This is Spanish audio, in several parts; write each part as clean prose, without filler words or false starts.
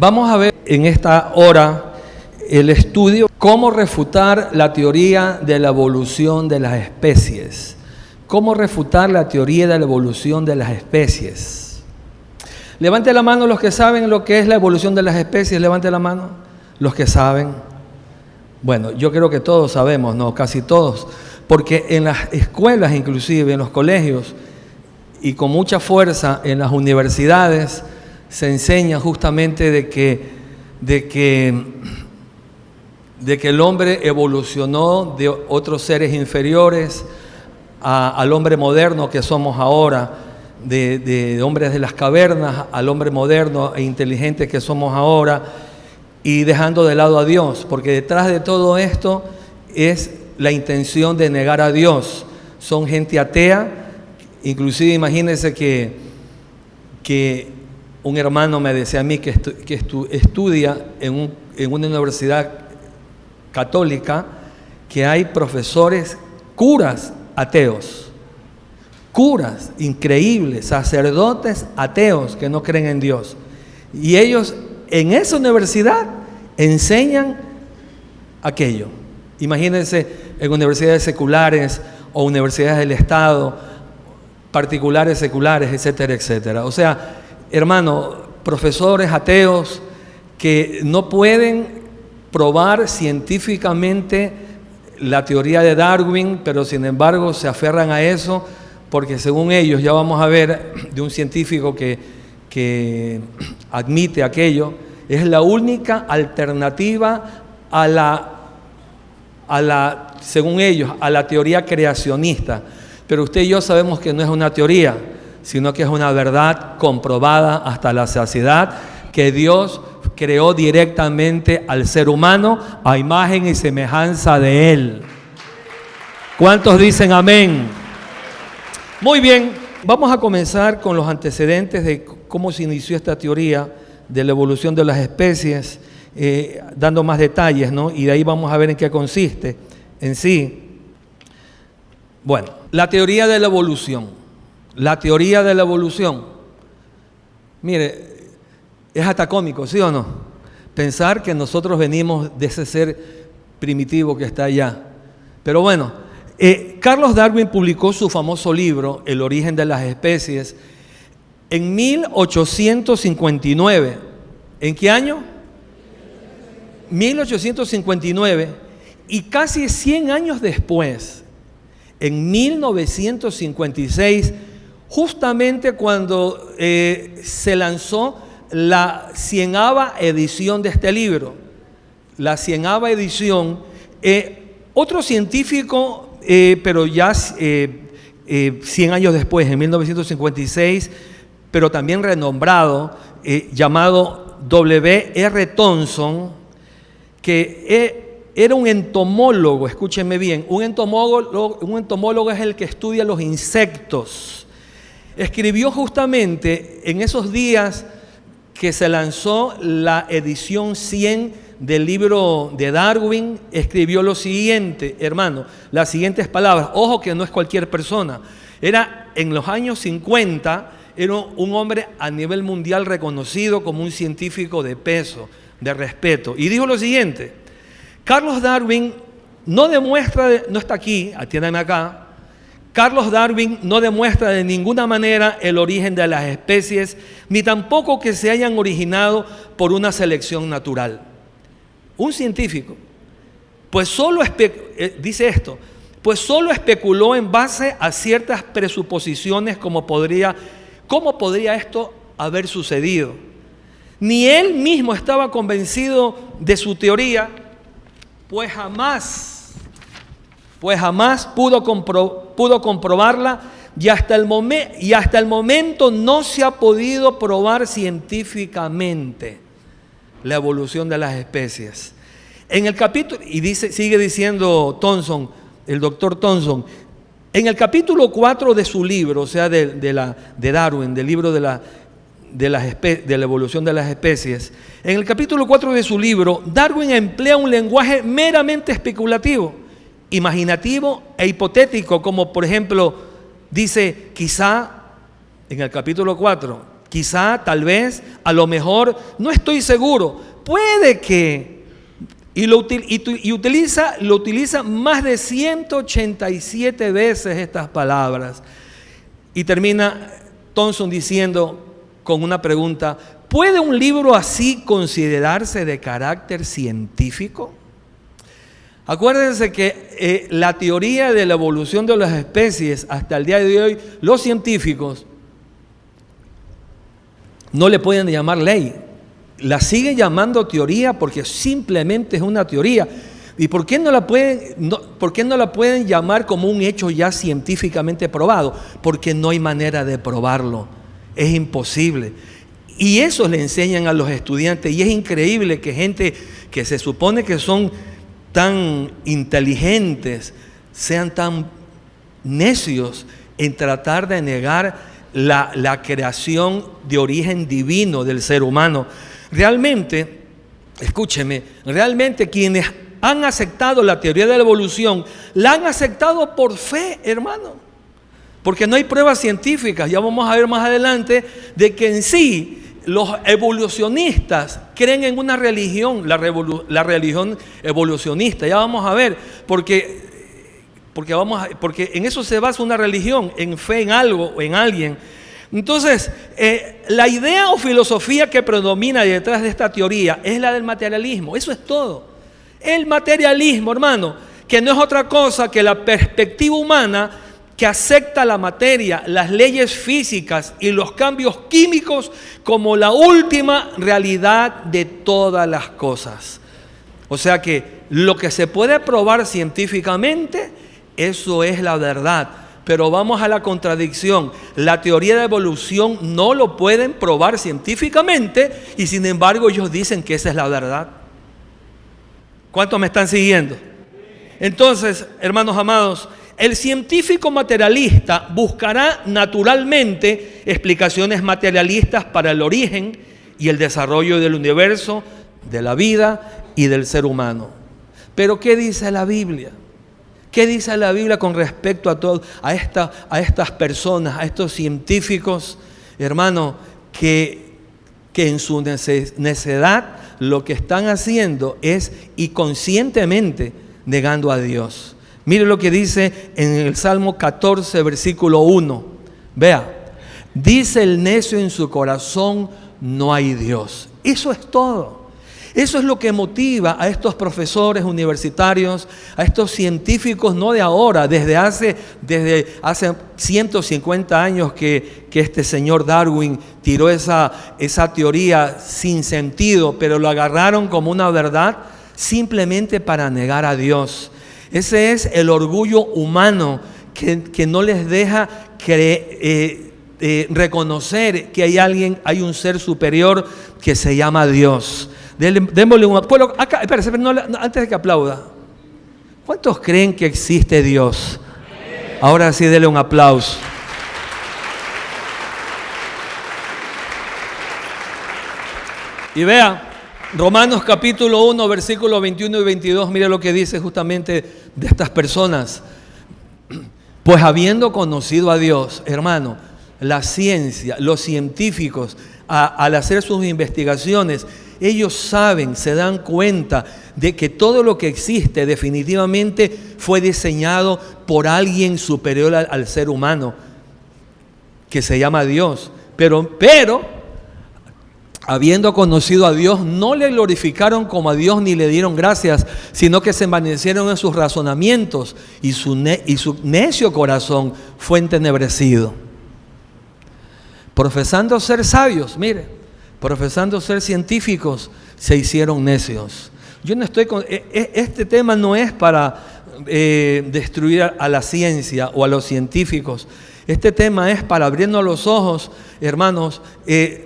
Vamos a ver en esta hora el estudio cómo refutar la teoría de la evolución de las especies. ¿Cómo refutar la teoría de la evolución de las especies? Levante la mano los que saben lo que es la evolución de las especies. Levante la mano los que saben. Bueno, yo creo que todos sabemos, ¿no? Casi todos. Porque en las escuelas, inclusive en los colegios, y con mucha fuerza en las universidades, se enseña justamente de que el hombre evolucionó de otros seres inferiores al hombre moderno que somos ahora, de hombres de las cavernas al hombre moderno e inteligente que somos ahora, y dejando de lado a Dios, porque detrás de todo esto es la intención de negar a Dios. Son gente atea. Inclusive imagínense que un hermano me decía a mí que estudia en una universidad católica, que hay profesores, curas ateos, curas increíbles, sacerdotes ateos que no creen en Dios. Y ellos en esa universidad enseñan aquello. Imagínense en universidades seculares o universidades del Estado, particulares, seculares, etcétera, etcétera. O sea, hermano, profesores ateos que no pueden probar científicamente la teoría de Darwin, pero sin embargo se aferran a eso, porque según ellos, ya vamos a ver de un científico que admite aquello, es la única alternativa según ellos, a la teoría creacionista. Pero usted y yo sabemos que no es una teoría, sino que es una verdad comprobada hasta la saciedad, que Dios creó directamente al ser humano a imagen y semejanza de Él. ¿Cuántos dicen amén? Muy bien, vamos a comenzar con los antecedentes de cómo se inició esta teoría de la evolución de las especies, dando más detalles, ¿no? Y de ahí vamos a ver en qué consiste en sí. Bueno, la teoría de la evolución. La teoría de la evolución. Mire, es hasta cómico, ¿sí o no? Pensar que nosotros venimos de ese ser primitivo que está allá. Pero bueno, Carlos Darwin publicó su famoso libro, El origen de las especies, en 1859. ¿En qué año? 1859. Y casi 100 años después, en 1956, justamente cuando se lanzó la 100ª edición de este libro, la 100ª edición, otro científico, pero ya 100 años después, en 1956, pero también renombrado, llamado W.R. Thomson, que era un entomólogo, escúchenme bien, un entomólogo es el que estudia los insectos. Escribió justamente en esos días que se lanzó la edición 100 del libro de Darwin, escribió lo siguiente, hermano, las siguientes palabras. Ojo que no es cualquier persona. Era en los años 50, era un hombre a nivel mundial reconocido como un científico de peso, de respeto. Y dijo lo siguiente: Carlos Darwin no demuestra, no está aquí, atiéndame acá, Carlos Darwin no demuestra de ninguna manera el origen de las especies, ni tampoco que se hayan originado por una selección natural. Un científico, dice esto, pues solo especuló en base a ciertas presuposiciones cómo podría esto haber sucedido. Ni él mismo estaba convencido de su teoría, pues jamás pudo comprobarla y hasta el momento no se ha podido probar científicamente la evolución de las especies. En el capítulo, sigue diciendo Thomson, el doctor Thomson, en el capítulo 4 de su libro, o sea, de Darwin, del libro de la evolución de las especies, en el capítulo 4 de su libro, Darwin emplea un lenguaje meramente especulativo, imaginativo e hipotético, como por ejemplo dice, quizá, en el capítulo 4, quizá, tal vez, a lo mejor, no estoy seguro. Puede que, lo utiliza más de 187 veces estas palabras. Y termina Thompson diciendo con una pregunta: ¿puede un libro así considerarse de carácter científico? Acuérdense que la teoría de la evolución de las especies, hasta el día de hoy, los científicos no le pueden llamar ley. La siguen llamando teoría porque simplemente es una teoría. ¿Y por qué no la pueden llamar como un hecho ya científicamente probado? Porque no hay manera de probarlo. Es imposible. Y eso le enseñan a los estudiantes. Y es increíble que gente que se supone que son tan inteligentes sean tan necios en tratar de negar la creación de origen divino del ser humano. Realmente, escúcheme, realmente quienes han aceptado la teoría de la evolución, la han aceptado por fe, hermano, porque no hay pruebas científicas. Ya vamos a ver más adelante de que en sí los evolucionistas creen en una religión, la religión evolucionista. Ya vamos a ver, porque en eso se basa una religión, en fe en algo o en alguien. Entonces, la idea o filosofía que predomina detrás de esta teoría es la del materialismo. Eso es todo. El materialismo, hermano, que no es otra cosa que la perspectiva humana que acepta la materia, las leyes físicas y los cambios químicos como la última realidad de todas las cosas. O sea que lo que se puede probar científicamente, eso es la verdad. Pero vamos a la contradicción. La teoría de evolución no lo pueden probar científicamente y sin embargo ellos dicen que esa es la verdad. ¿Cuántos me están siguiendo? Entonces, hermanos amados, el científico materialista buscará naturalmente explicaciones materialistas para el origen y el desarrollo del universo, de la vida y del ser humano. Pero ¿qué dice la Biblia? ¿Qué dice la Biblia con respecto a estas personas, a estos científicos, hermano, que en su necedad lo que están haciendo es y conscientemente negando a Dios? Mire lo que dice en el Salmo 14, versículo 1. Vea, dice el necio en su corazón: no hay Dios. Eso es todo. Eso es lo que motiva a estos profesores universitarios, a estos científicos, no de ahora, desde hace 150 años que este señor Darwin tiró esa teoría sin sentido, pero lo agarraron como una verdad simplemente para negar a Dios. Ese es el orgullo humano que no les deja reconocer que hay un ser superior que se llama Dios. Démosle un aplauso. Espérate, antes de que aplauda. ¿Cuántos creen que existe Dios? Ahora sí, denle un aplauso. Y vea, Romanos capítulo 1, versículos 21 y 22, mire lo que dice justamente de estas personas. Pues habiendo conocido a Dios, hermano, la ciencia, los científicos, al hacer sus investigaciones, ellos saben, se dan cuenta de que todo lo que existe definitivamente fue diseñado por alguien superior al ser humano, que se llama Dios. Pero habiendo conocido a Dios, no le glorificaron como a Dios ni le dieron gracias, sino que se envanecieron en sus razonamientos y su necio corazón fue entenebrecido. Profesando ser sabios, profesando ser científicos, se hicieron necios. Yo no estoy este tema no es para destruir a la ciencia o a los científicos. Este tema es para abrirnos los ojos, hermanos.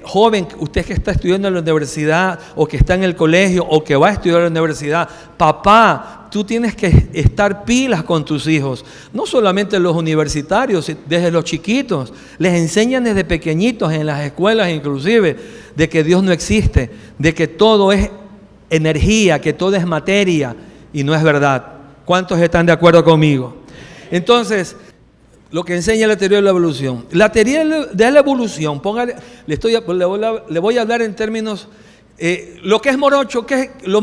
Joven, usted que está estudiando en la universidad o que está en el colegio o que va a estudiar en la universidad, papá, tú tienes que estar pilas con tus hijos. No solamente los universitarios, desde los chiquitos. Les enseñan desde pequeñitos en las escuelas inclusive de que Dios no existe, de que todo es energía, que todo es materia y no es verdad. ¿Cuántos están de acuerdo conmigo? Entonces, lo que enseña la teoría de la evolución. La teoría de la evolución, le voy a hablar en términos, lo que es morocho, ¿qué es lo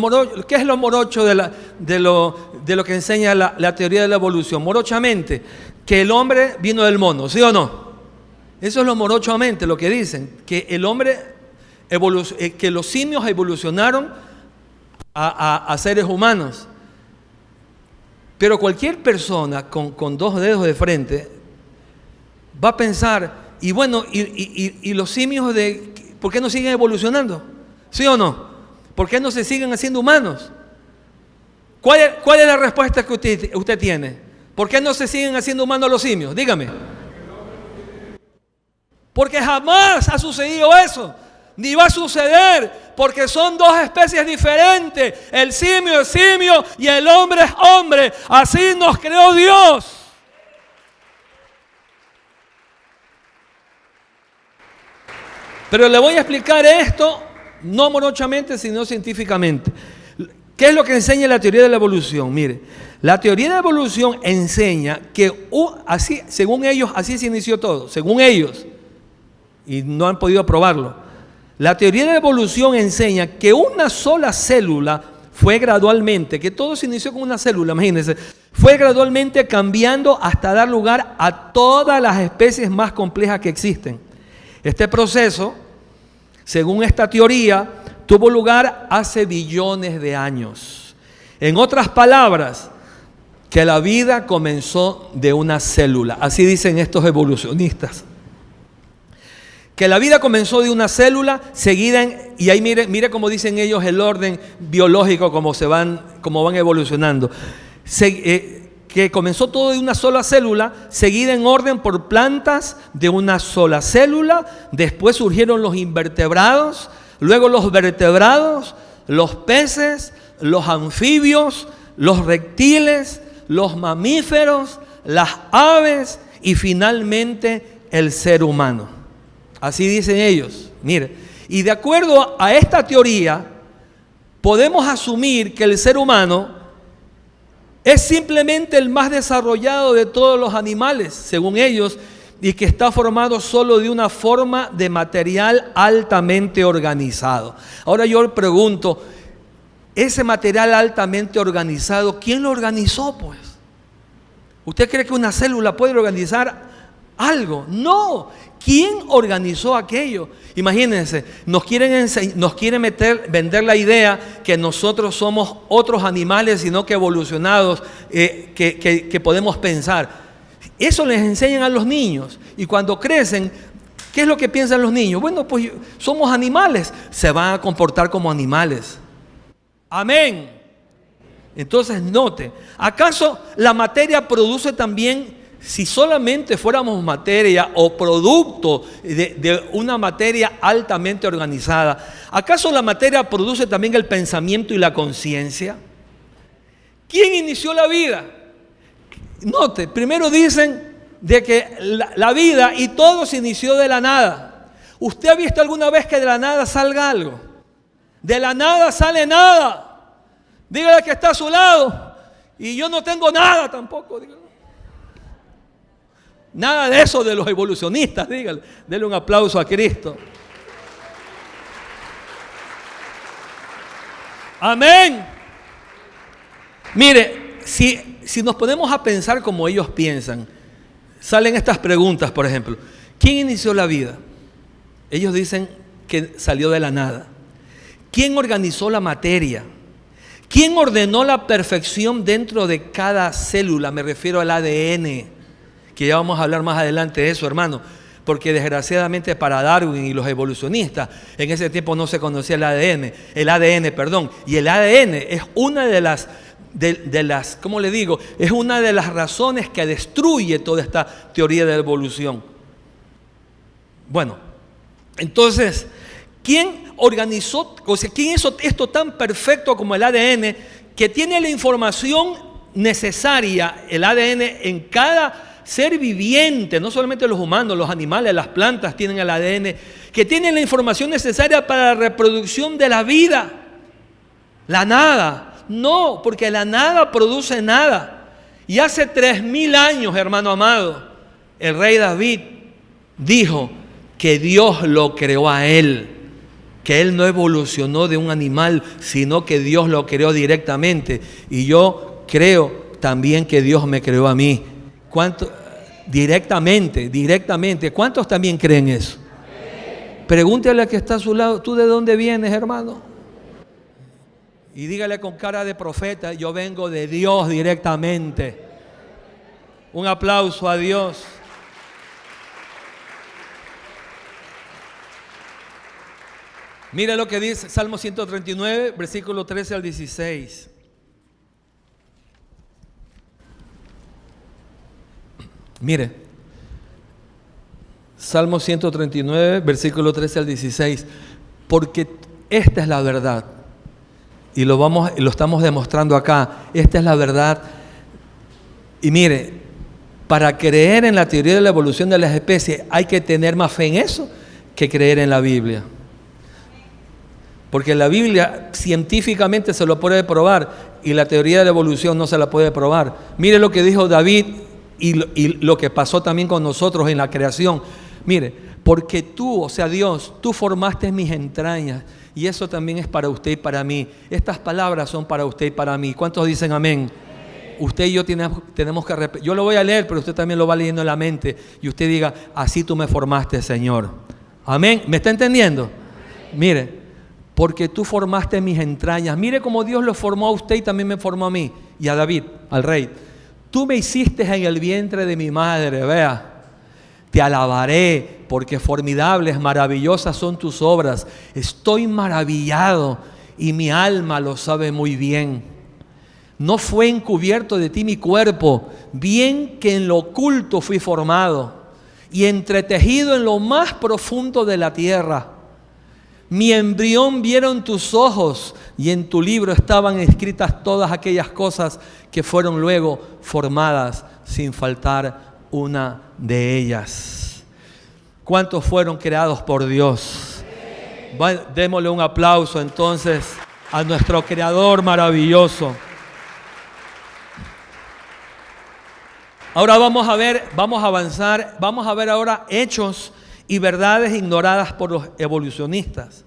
morocho de lo que enseña la teoría de la evolución? Morochamente, que el hombre vino del mono, ¿sí o no? Eso es lo morochamente, lo que dicen, que el hombre, que los simios evolucionaron a seres humanos. Pero cualquier persona con dos dedos de frente va a pensar, y bueno, y los simios, ¿por qué no siguen evolucionando? ¿Sí o no? ¿Por qué no se siguen haciendo humanos? ¿Cuál es la respuesta que usted tiene? ¿Por qué no se siguen haciendo humanos los simios? Dígame. Porque jamás ha sucedido eso, ni va a suceder, porque son dos especies diferentes. El simio es simio y el hombre es hombre. Así nos creó Dios. Pero le voy a explicar esto, no morochamente, sino científicamente. ¿Qué es lo que enseña la teoría de la evolución? Mire, la teoría de la evolución enseña que así, según ellos, así se inició todo, según ellos, y no han podido probarlo. La teoría de la evolución enseña que una sola célula fue gradualmente, que todo se inició con una célula, imagínense, fue gradualmente cambiando hasta dar lugar a todas las especies más complejas que existen. Este proceso, según esta teoría, tuvo lugar hace billones de años. En otras palabras, que la vida comenzó de una célula. Así dicen estos evolucionistas. Que la vida comenzó de una célula seguida y ahí mire cómo dicen ellos el orden biológico, cómo van evolucionando. Que comenzó todo de una sola célula, seguida en orden por plantas de una sola célula. Después surgieron los invertebrados, luego los vertebrados, los peces, los anfibios, los reptiles, los mamíferos, las aves y finalmente el ser humano. Así dicen ellos. Mire, y de acuerdo a esta teoría, podemos asumir que el ser humano es simplemente el más desarrollado de todos los animales, según ellos, y que está formado solo de una forma de material altamente organizado. Ahora yo le pregunto, ese material altamente organizado, ¿quién lo organizó, pues? ¿Usted cree que una célula puede organizar algo? No. ¿Quién organizó aquello? Imagínense, nos quieren vender la idea que nosotros somos otros animales, sino que evolucionados, que podemos pensar. Eso les enseñan a los niños. Y cuando crecen, ¿qué es lo que piensan los niños? Bueno, pues somos animales. Se van a comportar como animales. Amén. Entonces note, ¿acaso la materia produce también? Si solamente fuéramos materia o producto de una materia altamente organizada, ¿acaso la materia produce también el pensamiento y la conciencia? ¿Quién inició la vida? Note, primero dicen de que la vida y todo se inició de la nada. ¿Usted ha visto alguna vez que de la nada salga algo? De la nada sale nada. Dígale que está a su lado. Y yo no tengo nada tampoco, dígale. Nada de eso de los evolucionistas, dígale. Denle un aplauso a Cristo. Amén. Mire, si nos ponemos a pensar como ellos piensan, salen estas preguntas, por ejemplo. ¿Quién inició la vida? Ellos dicen que salió de la nada. ¿Quién organizó la materia? ¿Quién ordenó la perfección dentro de cada célula? Me refiero al ADN. Que ya vamos a hablar más adelante de eso, hermano, porque desgraciadamente para Darwin y los evolucionistas, en ese tiempo no se conocía el ADN, y el ADN es una de las, ¿cómo le digo? Es una de las razones que destruye toda esta teoría de la evolución. Bueno, entonces, ¿quién organizó, quién hizo esto tan perfecto como el ADN, que tiene la información necesaria, el ADN en cada ser viviente, no solamente los humanos, los animales, las plantas tienen el ADN, que tienen la información necesaria para la reproducción de la vida? La nada. No, porque la nada produce nada. Y hace 3000 años, hermano amado, el rey David dijo que Dios lo creó a él, que él no evolucionó de un animal, sino que Dios lo creó directamente. Y yo creo también que Dios me creó a mí. ¿Cuánto? Directamente. ¿Cuántos también creen eso? Pregúntale al que está a su lado, ¿tú de dónde vienes, hermano? Y dígale con cara de profeta, yo vengo de Dios directamente. Un aplauso a Dios. Mira lo que dice Salmo 139, versículo 13 al 16. Mire, Salmo 139, versículo 13 al 16. Porque esta es la verdad. Y lo estamos demostrando acá. Esta es la verdad. Y mire, para creer en la teoría de la evolución de las especies hay que tener más fe en eso que creer en la Biblia. Porque la Biblia científicamente se lo puede probar y la teoría de la evolución no se la puede probar. Mire lo que dijo David y lo que pasó también con nosotros en la creación. Mire, porque tú, o sea Dios, tú formaste mis entrañas y eso también es para usted y para mí. Estas palabras son para usted y para mí. ¿Cuántos dicen amén? Usted y yo tenemos que repetir. Yo lo voy a leer, pero usted también lo va leyendo en la mente y usted diga, así tú me formaste, Señor. Amén. ¿Me está entendiendo? Mire. Porque tú formaste mis entrañas. Mire cómo Dios lo formó a usted y también me formó a mí y a David, al rey. Tú me hiciste en el vientre de mi madre, vea. Te alabaré porque formidables, maravillosas son tus obras. Estoy maravillado y mi alma lo sabe muy bien. No fue encubierto de ti mi cuerpo, bien que en lo oculto fui formado y entretejido en lo más profundo de la tierra. Mi embrión vieron tus ojos y en tu libro estaban escritas todas aquellas cosas que fueron luego formadas sin faltar una de ellas. ¿Cuántos fueron creados por Dios? Bueno, démosle un aplauso entonces a nuestro Creador maravilloso. Ahora vamos a avanzar, vamos a ver ahora hechos y verdades ignoradas por los evolucionistas.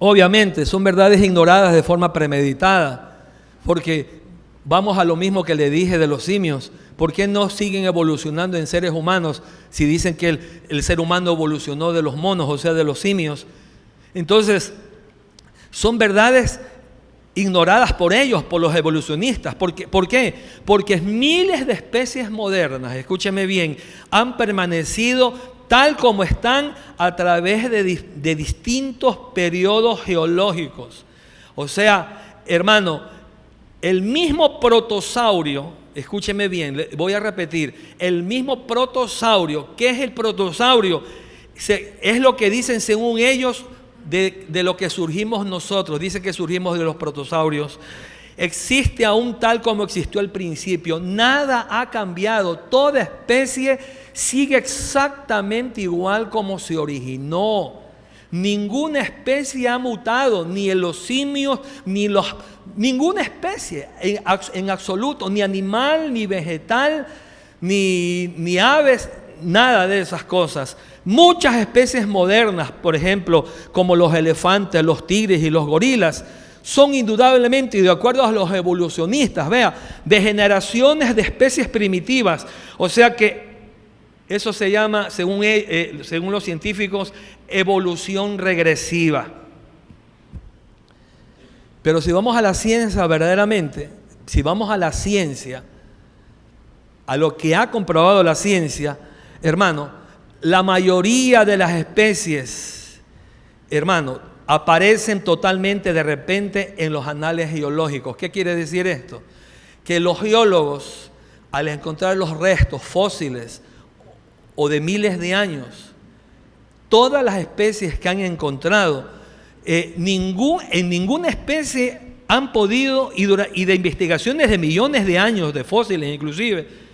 Obviamente son verdades ignoradas de forma premeditada, porque vamos a lo mismo que le dije de los simios. ¿Por qué no siguen evolucionando en seres humanos si dicen que el ser humano evolucionó de los monos, o sea, de los simios? Entonces, son verdades ignoradas por ellos, por los evolucionistas. ¿Por qué? Porque miles de especies modernas, escúcheme bien, han permanecido tal como están a través de distintos periodos geológicos. O sea, hermano, el mismo protosaurio, escúcheme bien, voy a repetir, el mismo protosaurio, ¿qué es el protosaurio? Es lo que dicen según ellos de lo que surgimos nosotros. Dice que surgimos de los protosaurios. Existe aún tal como existió al principio. Nada ha cambiado. Toda especie sigue exactamente igual como se originó. Ninguna especie ha mutado, ni en los simios, ninguna especie en absoluto, ni animal, ni vegetal, ni aves, nada de esas cosas. Muchas especies modernas, por ejemplo, como los elefantes, los tigres y los gorilas, son indudablemente, y de acuerdo a los evolucionistas, de generaciones de especies primitivas. O sea que eso se llama, según los científicos, evolución regresiva. Pero si vamos a la ciencia verdaderamente, si vamos a la ciencia, a lo que ha comprobado la ciencia, hermano, la mayoría de las especies, hermano, aparecen totalmente de repente en los anales geológicos. ¿Qué quiere decir esto? Que los geólogos, al encontrar los restos fósiles o de miles de años, todas las especies que han encontrado, en ninguna especie han podido, y de investigaciones de millones de años, de fósiles inclusive,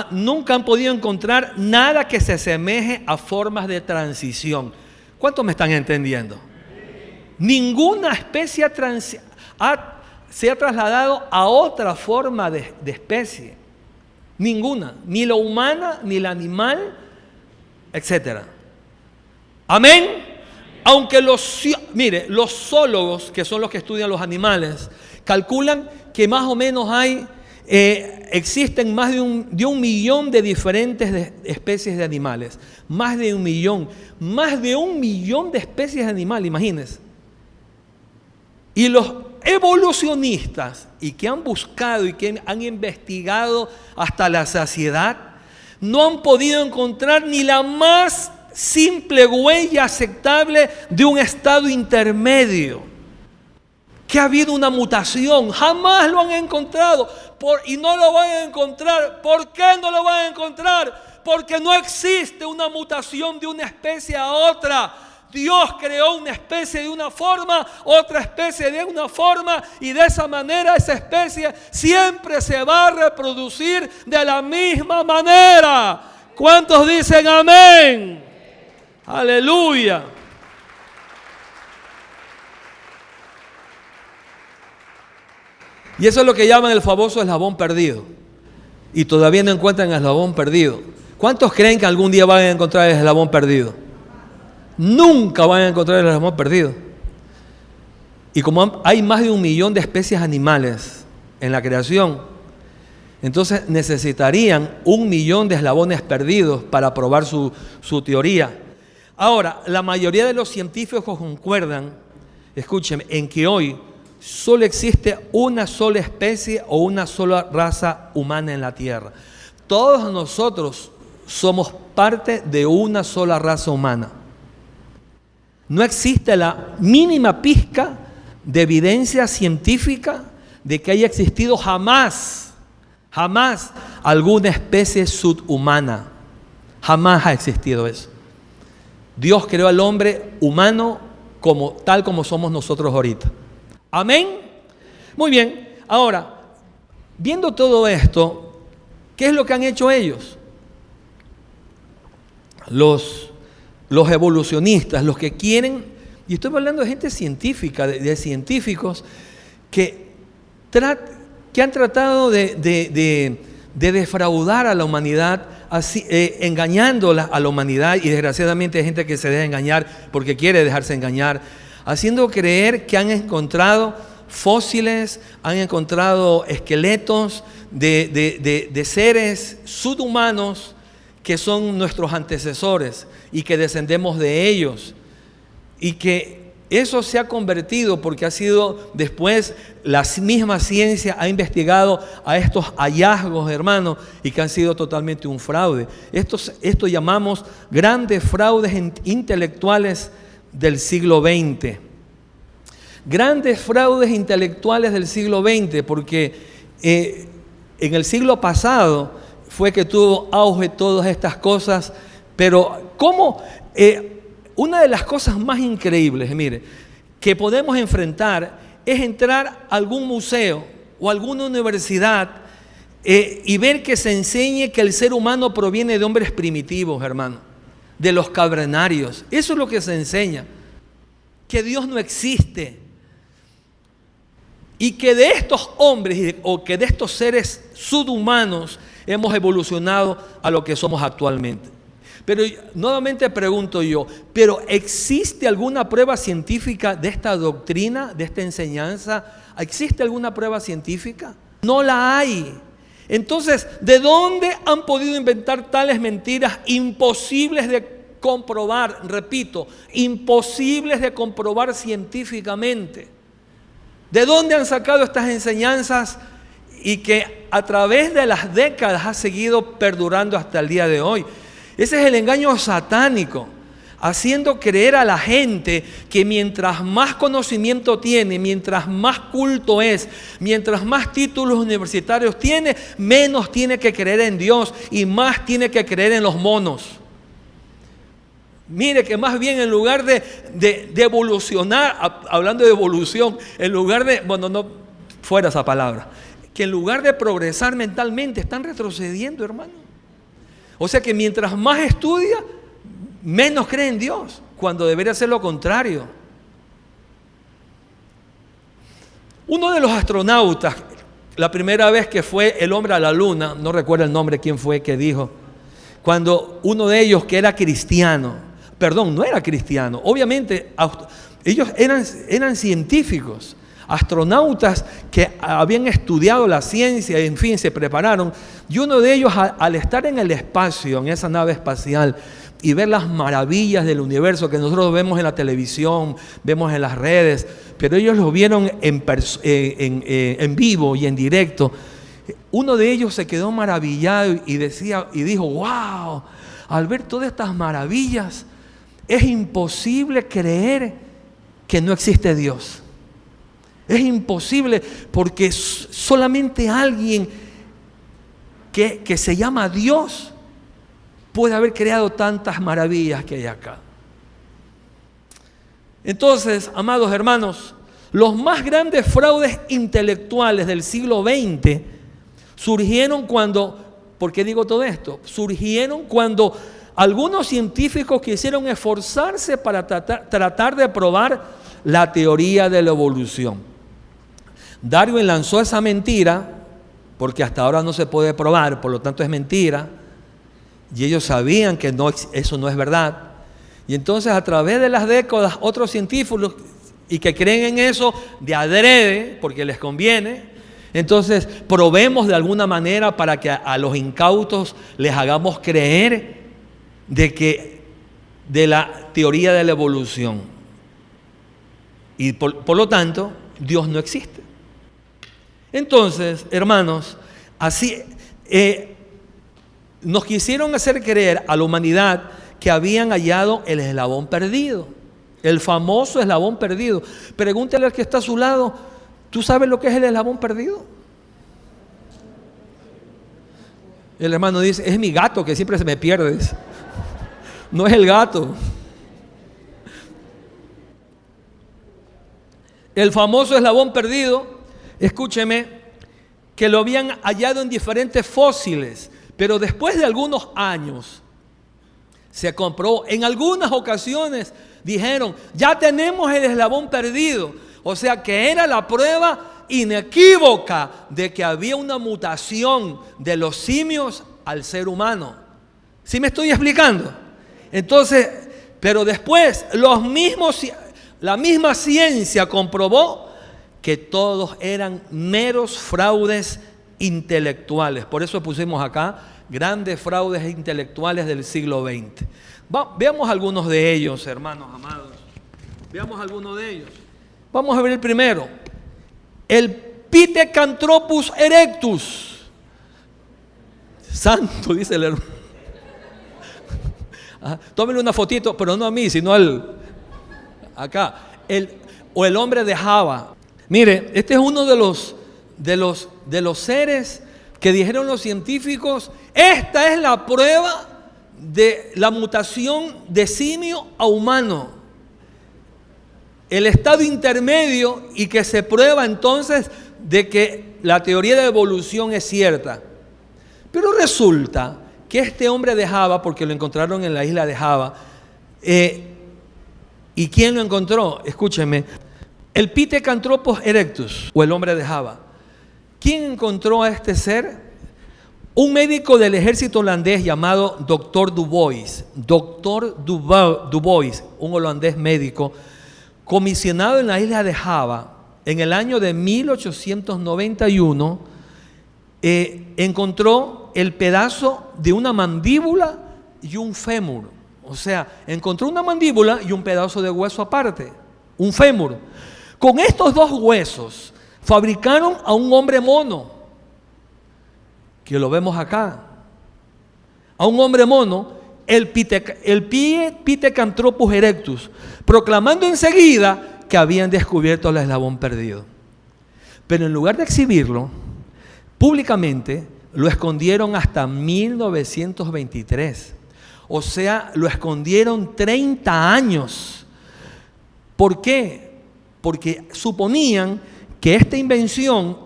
nunca han podido encontrar nada que se asemeje a formas de transición. ¿Cuántos me están entendiendo? Ninguna especie se ha trasladado a otra forma de especie. Ninguna, ni la humana, ni la animal, etc. Amén. Aunque los zoólogos, que son los que estudian los animales, calculan que más o menos existen más de un millón de diferentes especies de animales. Más de un millón de especies de animales, imagínense. Y los evolucionistas, y que han buscado y que han investigado hasta la saciedad, no han podido encontrar ni la más simple huella aceptable de un estado intermedio. Que ha habido una mutación, jamás lo han encontrado y no lo van a encontrar. ¿Por qué no lo van a encontrar? Porque no existe una mutación de una especie a otra. Dios creó una especie de una forma, otra especie de una forma, y de esa manera esa especie siempre se va a reproducir de la misma manera. ¿Cuántos dicen amén? Aleluya. Y eso es lo que llaman el famoso eslabón perdido. Y todavía no encuentran el eslabón perdido. ¿Cuántos creen que algún día van a encontrar el eslabón perdido? Nunca van a encontrar el eslabón perdido. Y como hay más de 1 millón de especies animales en la creación, entonces necesitarían 1 millón de eslabones perdidos para probar su teoría. Ahora, la mayoría de los científicos concuerdan, escúchenme, en que hoy solo existe una sola especie o una sola raza humana en la tierra. Todos nosotros somos parte de una sola raza humana. No existe la mínima pizca de evidencia científica de que haya existido jamás alguna especie subhumana. Jamás ha existido eso. Dios creó al hombre humano tal como somos nosotros ahorita. Amén. Muy bien. Ahora, viendo todo esto, ¿qué es lo que han hecho ellos? Los evolucionistas, los que quieren, y estoy hablando de gente científica, de científicos que han tratado de defraudar a la humanidad, así, engañándola a la humanidad, y desgraciadamente hay gente que se deja engañar porque quiere dejarse engañar, haciendo creer que han encontrado fósiles, han encontrado esqueletos de seres subhumanos que son nuestros antecesores y que descendemos de ellos, y que eso se ha convertido porque ha sido después la misma ciencia ha investigado a estos hallazgos, hermanos, y que han sido totalmente un fraude. Esto llamamos grandes fraudes intelectuales del siglo XX. Grandes fraudes intelectuales del siglo XX, porque en el siglo pasado fue que tuvo auge todas estas cosas, pero ¿cómo? Una de las cosas más increíbles, mire, que podemos enfrentar es entrar a algún museo o alguna universidad y ver que se enseñe que el ser humano proviene de hombres primitivos, hermano, de los cavernarios. Eso es lo que se enseña, que Dios no existe. Y que de estos hombres o que de estos seres subhumanos hemos evolucionado a lo que somos actualmente. Pero nuevamente pregunto yo, ¿pero existe alguna prueba científica de esta doctrina, de esta enseñanza? ¿Existe alguna prueba científica? No la hay. Entonces, ¿de dónde han podido inventar tales mentiras imposibles de comprobar? Repito, imposibles de comprobar científicamente. ¿De dónde han sacado estas enseñanzas y que a través de las décadas ha seguido perdurando hasta el día de hoy? Ese es el engaño satánico, haciendo creer a la gente que mientras más conocimiento tiene, mientras más culto es, mientras más títulos universitarios tiene, menos tiene que creer en Dios y más tiene que creer en los monos. Mire que más bien en lugar de evolucionar, hablando de evolución, en lugar de, bueno, no fuera esa palabra, que en lugar de progresar mentalmente están retrocediendo, hermano. O sea que mientras más estudia, menos cree en Dios, cuando debería ser lo contrario. Uno de los astronautas La primera vez que fue el hombre a la luna, no recuerdo el nombre quién fue que dijo, cuando uno de ellos que era cristiano, perdón, no era cristiano, obviamente ellos eran científicos, astronautas que habían estudiado la ciencia, en fin, se prepararon, y uno de ellos al estar en el espacio, en esa nave espacial, y ver las maravillas del universo que nosotros vemos en la televisión, vemos en las redes, pero ellos lo vieron en vivo y en directo. Uno de ellos se quedó maravillado y dijo, wow, al ver todas estas maravillas, es imposible creer que no existe Dios. Es imposible porque solamente alguien que se llama Dios puede haber creado tantas maravillas que hay acá. Entonces, amados hermanos, los más grandes fraudes intelectuales del siglo XX surgieron cuando, ¿por qué digo todo esto? Surgieron cuando algunos científicos quisieron esforzarse para tratar de probar la teoría de la evolución. Darwin lanzó esa mentira, porque hasta ahora no se puede probar, por lo tanto es mentira, y ellos sabían que eso no es verdad. Y entonces a través de las décadas otros científicos y que creen en eso de adrede porque les conviene, entonces probemos de alguna manera para que a los incautos les hagamos creer de la teoría de la evolución. Y por lo tanto Dios no existe. Entonces, hermanos, así nos quisieron hacer creer a la humanidad que habían hallado el eslabón perdido, el famoso eslabón perdido. Pregúntale al que está a su lado, ¿tú sabes lo que es el eslabón perdido? El hermano dice, es mi gato que siempre se me pierde. No es el gato. El famoso eslabón perdido, escúcheme, que lo habían hallado en diferentes fósiles, pero después de algunos años se comprobó. En algunas ocasiones dijeron, ya tenemos el eslabón perdido. O sea que era la prueba inequívoca de que había una mutación de los simios al ser humano. ¿Sí me estoy explicando? Entonces, pero después la misma ciencia comprobó que todos eran meros fraudes intelectuales. Por eso pusimos acá grandes fraudes intelectuales del siglo XX. Veamos algunos de ellos, hermanos amados. Veamos algunos de ellos. Vamos a ver el primero. El Pithecanthropus erectus. Santo, dice el hermano. Tómenle una fotito, pero no a mí, sino acá. El hombre de Java. Mire, este es uno de los seres que dijeron los científicos, esta es la prueba de la mutación de simio a humano. El estado intermedio y que se prueba entonces de que la teoría de evolución es cierta. Pero resulta que este hombre de Java, porque lo encontraron en la isla de Java, ¿y quién lo encontró? Escúchenme, el Pithecanthropus erectus, o el hombre de Java. ¿Quién encontró a este ser? Un médico del ejército holandés llamado Dr. Dubois. Dr. Dubois, un holandés médico, comisionado en la isla de Java, en el año de 1891, encontró el pedazo de una mandíbula y un fémur. O sea, encontró una mandíbula y un pedazo de hueso aparte, un fémur. Con estos dos huesos fabricaron a un hombre mono, que lo vemos acá. A un hombre mono, el Pithecanthropus erectus, proclamando enseguida que habían descubierto el eslabón perdido. Pero en lugar de exhibirlo públicamente, lo escondieron hasta 1923. O sea, lo escondieron 30 años. ¿Por qué? Porque suponían que esta invención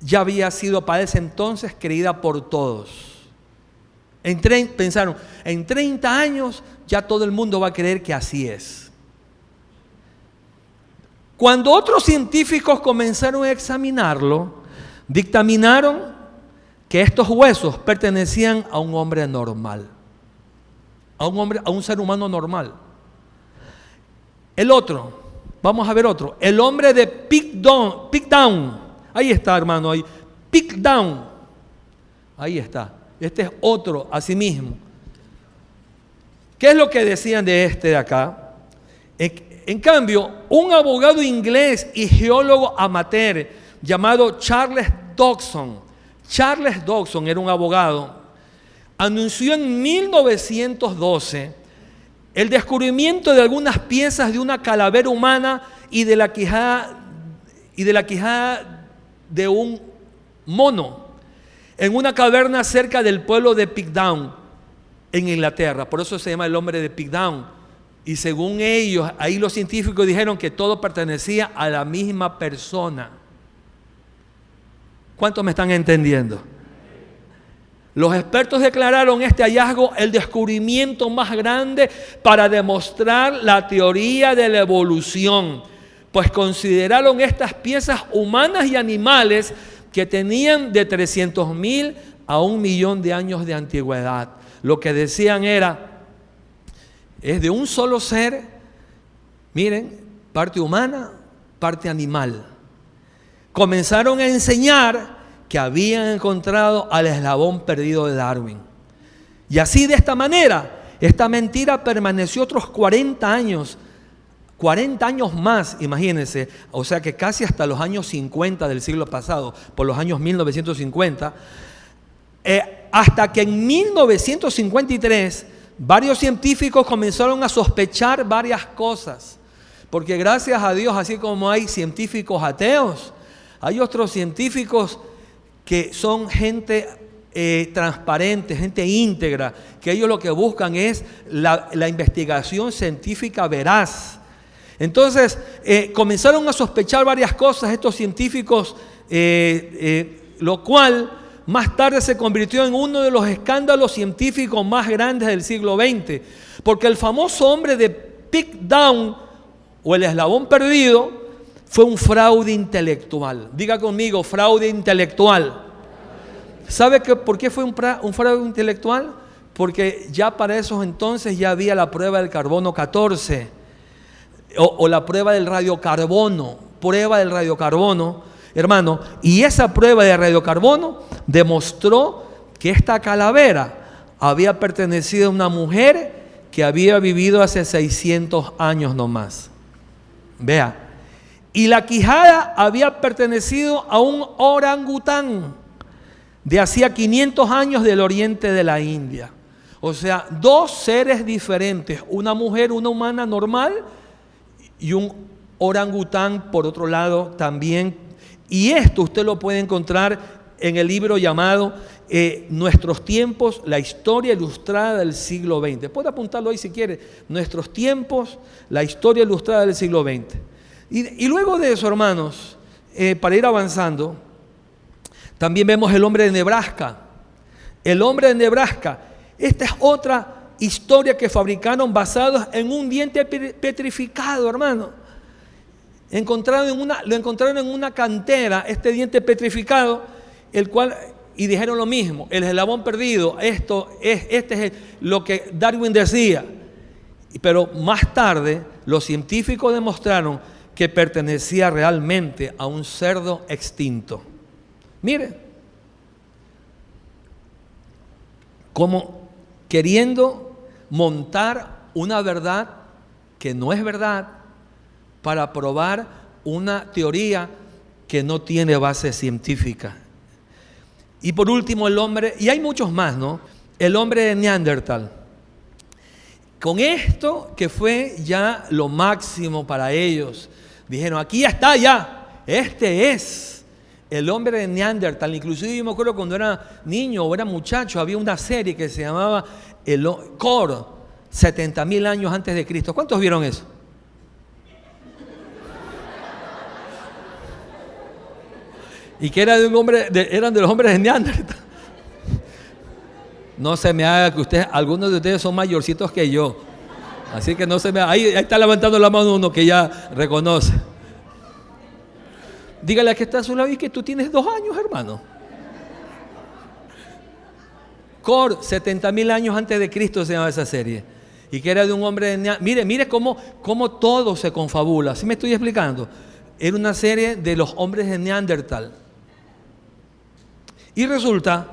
ya había sido para ese entonces creída por todos. Pensaron, en 30 años ya todo el mundo va a creer que así es. Cuando otros científicos comenzaron a examinarlo, Dictaminaron que estos huesos pertenecían a un hombre normal, a un ser humano normal. El otro, vamos a ver otro, el hombre de Piltdown, ahí está, hermano, ahí, Piltdown, ahí está, este es otro, asimismo. ¿Qué es lo que decían de este de acá? En cambio, un abogado inglés y geólogo amateur llamado Charles Dodson era un abogado, anunció en 1912 el descubrimiento de algunas piezas de una calavera humana y de la quijada de un mono en una caverna cerca del pueblo de Piltdown, en Inglaterra. Por eso se llama el hombre de Piltdown. Y según ellos, ahí los científicos dijeron que todo pertenecía a la misma persona. ¿Cuántos me están entendiendo? Los expertos declararon este hallazgo el descubrimiento más grande para demostrar la teoría de la evolución, pues consideraron estas piezas humanas y animales que tenían de 300,000 a 1,000,000 de años de antigüedad. Lo que decían es de un solo ser, miren, parte humana, parte animal. Comenzaron a enseñar que habían encontrado al eslabón perdido de Darwin. Y así, de esta manera, esta mentira permaneció otros 40 años más, imagínense, o sea que casi hasta los años 50 del siglo pasado, por los años 1950, hasta que en 1953 varios científicos comenzaron a sospechar varias cosas, porque gracias a Dios, así como hay científicos ateos, hay otros científicos que son gente transparente, gente íntegra, que ellos lo que buscan es la investigación científica veraz. Entonces comenzaron a sospechar varias cosas estos científicos, lo cual más tarde se convirtió en uno de los escándalos científicos más grandes del siglo XX, porque el famoso hombre de Piltdown, o el eslabón perdido, fue un fraude intelectual. Diga conmigo, fraude intelectual. ¿Sabe por qué fue un fraude intelectual? Porque ya para esos entonces ya había la prueba del carbono 14 o la prueba del radiocarbono, hermano, y esa prueba de radiocarbono demostró que esta calavera había pertenecido a una mujer que había vivido hace 600 años nomás. Vea. Y la quijada había pertenecido a un orangután de hacía 500 años del oriente de la India. O sea, dos seres diferentes, una mujer, una humana normal, y un orangután por otro lado también. Y esto usted lo puede encontrar en el libro llamado Nuestros tiempos, la historia ilustrada del siglo XX. Puede apuntarlo ahí si quiere. Nuestros tiempos, la historia ilustrada del siglo XX. Y luego de eso, hermanos, para ir avanzando, también vemos el hombre de Nebraska. El hombre de Nebraska. Esta es otra historia que fabricaron basados en un diente petrificado, hermano. Lo encontraron en una cantera, este diente petrificado, el cual, y dijeron lo mismo, el eslabón perdido, este es lo que Darwin decía. Pero más tarde, los científicos demostraron que pertenecía realmente a un cerdo extinto. Mire, como queriendo montar una verdad que no es verdad para probar una teoría que no tiene base científica. Y por último el hombre, y hay muchos más, ¿no? El hombre de Neandertal. Con esto que fue ya lo máximo para ellos, dijeron, aquí ya está ya, este es el hombre de Neandertal. Inclusive yo me acuerdo cuando era niño o era muchacho, había una serie que se llamaba Core, 70,000 años antes de Cristo. ¿Cuántos vieron eso? Y que era eran de los hombres de Neandertal. No se me haga que algunos de ustedes son mayorcitos que yo. Así que no se me haga. Ahí está levantando la mano uno que ya reconoce. Dígale a que está a su lado y que tú tienes 2 años, hermano. Cor, 70.000 años antes de Cristo se llama esa serie. Y que era de un hombre de... Mire cómo todo se confabula. ¿Sí me estoy explicando? Era una serie de los hombres de Neandertal. Y resulta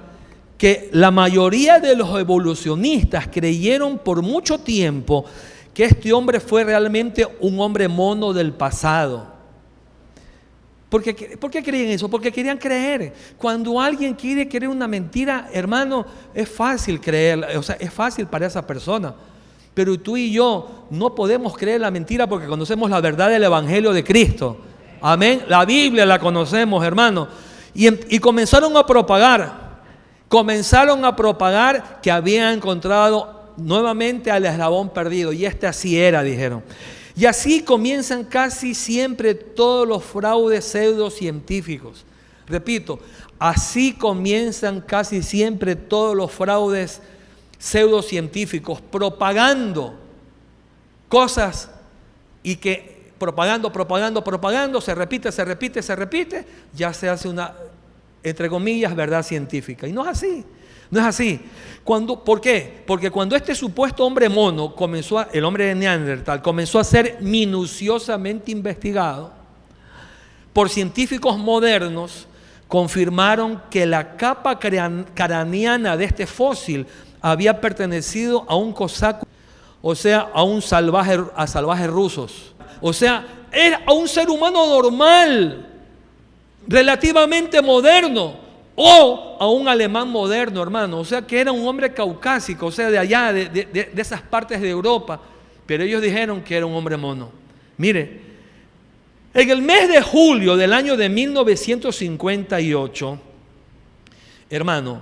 que la mayoría de los evolucionistas creyeron por mucho tiempo que este hombre fue realmente un hombre mono del pasado. ¿Por qué creían eso? Porque querían creer. Cuando alguien quiere creer una mentira, hermano, es fácil creer, o sea, es fácil para esa persona. Pero tú y yo no podemos creer la mentira porque conocemos la verdad del Evangelio de Cristo. Amén. La Biblia la conocemos, hermano. Y comenzaron a propagar que habían encontrado nuevamente al eslabón perdido. Y así era, dijeron. Y así comienzan casi siempre todos los fraudes pseudocientíficos. Repito, así comienzan casi siempre todos los fraudes pseudocientíficos, propagando cosas y que propagando, se repite, ya se hace una, entre comillas, verdad científica. Y no es así. No es así. ¿Por qué? Porque cuando este supuesto hombre mono el hombre de Neandertal, comenzó a ser minuciosamente investigado por científicos modernos, confirmaron que la capa craneana de este fósil había pertenecido a un cosaco, o sea, a salvajes rusos. O sea, era a un ser humano normal, relativamente moderno. O a un alemán moderno, hermano. O sea, que era un hombre caucásico, o sea, de allá, de esas partes de Europa. Pero ellos dijeron que era un hombre mono. Mire, en el mes de julio del año de 1958, hermano,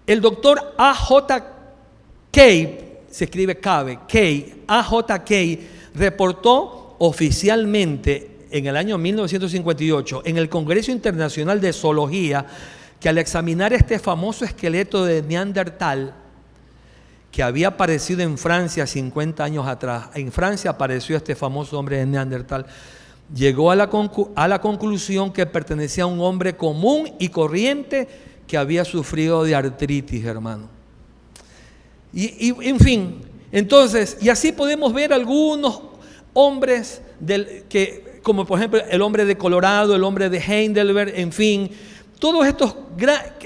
el doctor A.J. Cabe, se escribe Cabe, A.J. Cabe, reportó oficialmente en el año 1958, en el Congreso Internacional de Zoología, que al examinar este famoso esqueleto de Neandertal, que había aparecido en Francia 50 años atrás, en Francia apareció este famoso hombre de Neandertal, llegó a la conclusión que pertenecía a un hombre común y corriente que había sufrido de artritis, hermano. Y en fin, entonces, y así podemos ver algunos hombres como por ejemplo el hombre de Colorado, el hombre de Heidelberg, en fin, todos estos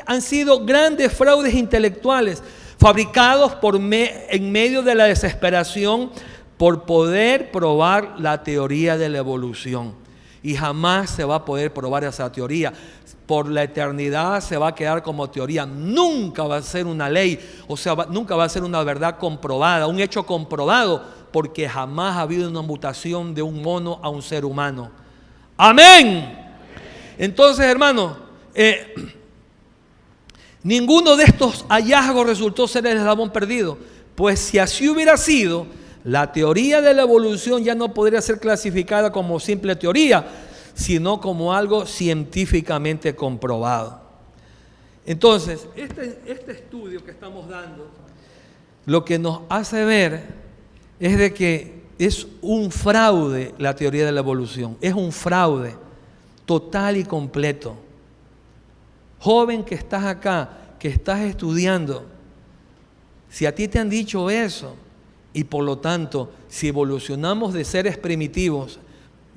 han sido grandes fraudes intelectuales fabricados en medio de la desesperación por poder probar la teoría de la evolución. Y jamás se va a poder probar esa teoría. Por la eternidad se va a quedar como teoría. Nunca va a ser una ley, o sea, nunca va a ser una verdad comprobada, un hecho comprobado, porque jamás ha habido una mutación de un mono a un ser humano. ¡Amén! Entonces, hermano, ninguno de estos hallazgos resultó ser el eslabón perdido, pues si así hubiera sido, la teoría de la evolución ya no podría ser clasificada como simple teoría, sino como algo científicamente comprobado. Entonces, este estudio que estamos dando, lo que nos hace ver es de que es un fraude la teoría de la evolución, es un fraude total y completo. Joven que estás acá, que estás estudiando, si a ti te han dicho eso, y por lo tanto, si evolucionamos de seres primitivos,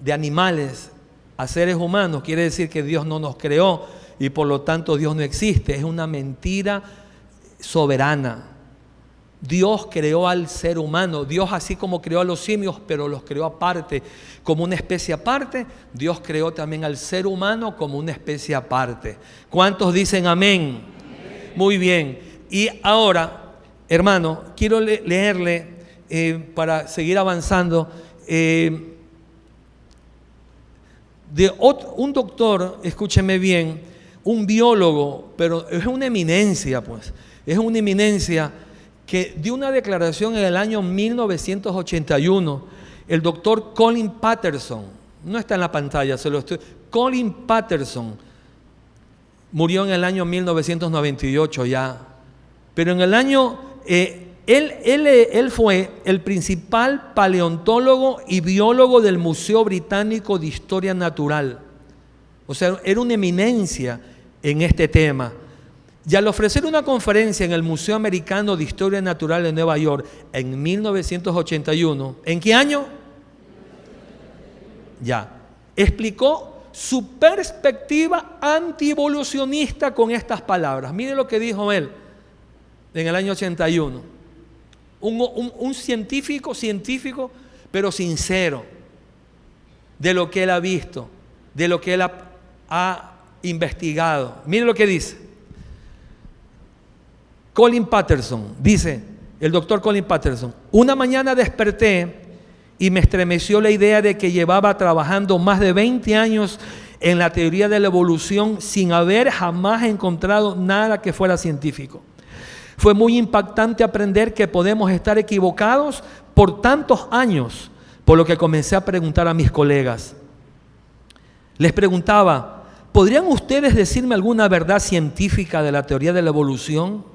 de animales, a seres humanos, quiere decir que Dios no nos creó y por lo tanto Dios no existe. Es una mentira soberana. Dios creó al ser humano. Dios, así como creó a los simios, pero los creó aparte, como una especie aparte, Dios creó también al ser humano como una especie aparte. ¿Cuántos dicen amén? Muy bien. Y ahora, hermano, quiero leerle para seguir avanzando un doctor, escúcheme bien, un biólogo, pero es una eminencia, pues, es una eminencia que dio una declaración en el año 1981, el doctor Colin Patterson, no está en la pantalla, Colin Patterson, murió en el año 1998 ya, pero en el año Él fue el principal paleontólogo y biólogo del Museo Británico de Historia Natural. O sea, era una eminencia en este tema. Y al ofrecer una conferencia en el Museo Americano de Historia Natural de Nueva York en 1981, ¿en qué año? Ya, explicó su perspectiva antievolucionista con estas palabras. Mire lo que dijo él en el año 81. Un científico, pero sincero de lo que él ha visto, de lo que él ha investigado. Mire lo que dice. Colin Patterson, dice el doctor Colin Patterson: una mañana desperté y me estremeció la idea de que llevaba trabajando más de 20 años en la teoría de la evolución sin haber jamás encontrado nada que fuera científico. Fue muy impactante aprender que podemos estar equivocados por tantos años, por lo que comencé a preguntar a mis colegas. Les preguntaba: ¿podrían ustedes decirme alguna verdad científica de la teoría de la evolución?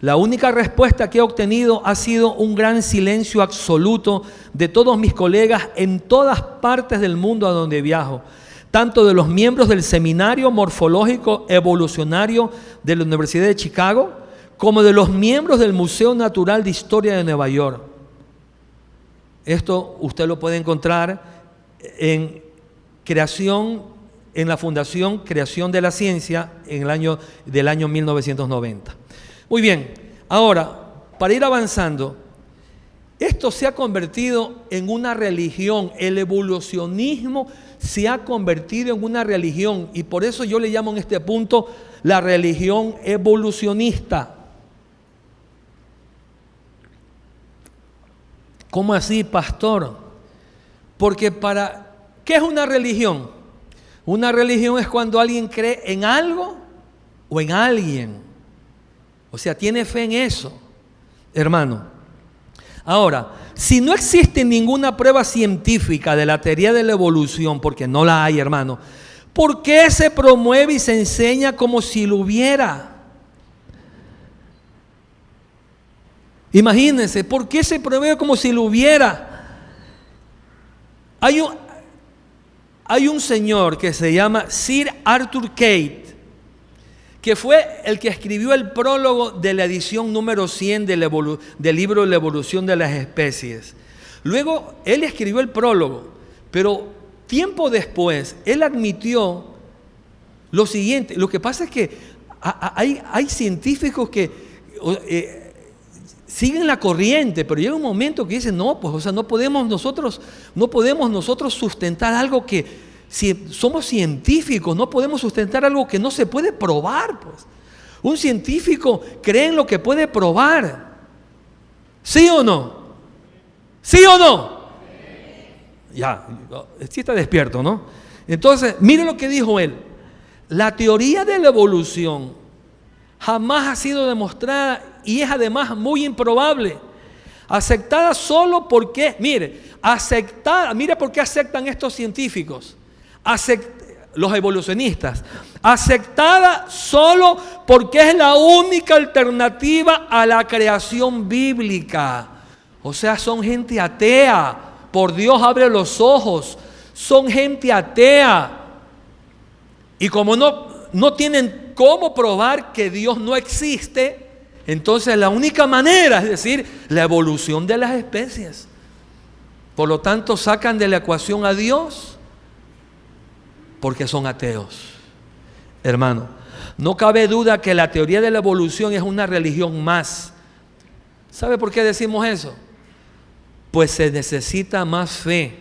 La única respuesta que he obtenido ha sido un gran silencio absoluto de todos mis colegas en todas partes del mundo a donde viajo, tanto de los miembros del Seminario Morfológico Evolucionario de la Universidad de Chicago, como de los miembros del Museo Natural de Historia de Nueva York. Esto usted lo puede encontrar en la Fundación Creación de la Ciencia en el año 1990. Muy bien, ahora, para ir avanzando, esto se ha convertido en una religión. El evolucionismo se ha convertido en una religión, y por eso yo le llamo en este punto la religión evolucionista. ¿Cómo así, pastor? Porque ¿qué es una religión? Una religión es cuando alguien cree en algo o en alguien. O sea, tiene fe en eso, hermano. Ahora, si no existe ninguna prueba científica de la teoría de la evolución, porque no la hay, hermano, ¿por qué se promueve y se enseña como si lo hubiera? Imagínense, ¿por qué se promueve como si lo hubiera? Hay un señor que se llama Sir Arthur Kate, que fue el que escribió el prólogo de la edición número 100 del libro La evolución de las especies. Luego, él escribió el prólogo, pero tiempo después, él admitió lo siguiente. Lo que pasa es que hay científicos que siguen la corriente, pero llega un momento que dicen, no, pues, o sea, no podemos nosotros sustentar algo que... Si somos científicos, no podemos sustentar algo que no se puede probar, pues. Un científico cree en lo que puede probar. ¿Sí o no? ¿Sí o no? Ya, sí está despierto, ¿no? Entonces, mire lo que dijo él. La teoría de la evolución jamás ha sido demostrada y es además muy improbable. Aceptada solo porque, mire por qué aceptan estos científicos. Los evolucionistas, aceptada solo porque es la única alternativa a la creación bíblica. O sea, son gente atea. Por Dios, abre los ojos. Son gente atea. Y como no tienen cómo probar que Dios no existe, entonces la única manera es decir, la evolución de las especies. Por lo tanto, sacan de la ecuación a Dios, porque son ateos. Hermano, no cabe duda que la teoría de la evolución es una religión más. ¿Sabe por qué decimos eso? Pues se necesita más fe.